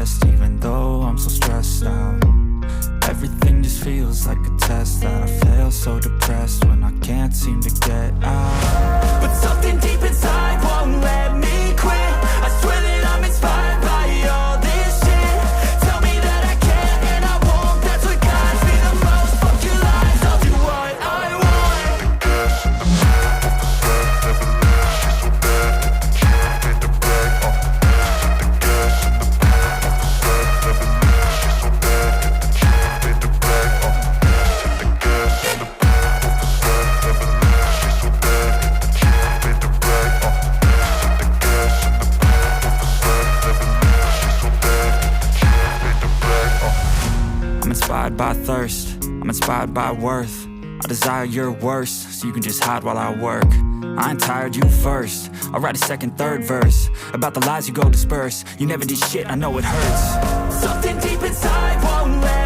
best, even though I'm so stressed out. Everything just feels like a test that I fail, so depressed when I can't seem to get out. But something deep inside won't let me quit. I swear that I'm inspired by all this shit. Tell me that I can and I won't. That's what guides me the most. Fuck your lies, I'll do what I want. The gas in the middle of the set, never leave, she's so bad that the chick made the bag. The gas in the middle of the set, never leave, she's so bad that the chick made the bag. The gas in the middle of the set, never leave, she's so bad that the chick made the bag. The gas in the middle of the set, never leave, she's so bad that the chick made the bag. I'm inspired by thirst, I'm inspired by worth. I desire your worst, so you can just hide while I work. I ain't tired, you first. I'll write a second, third verse about the lies you go disperse. You never did shit, I know it hurts. Something deep inside won't let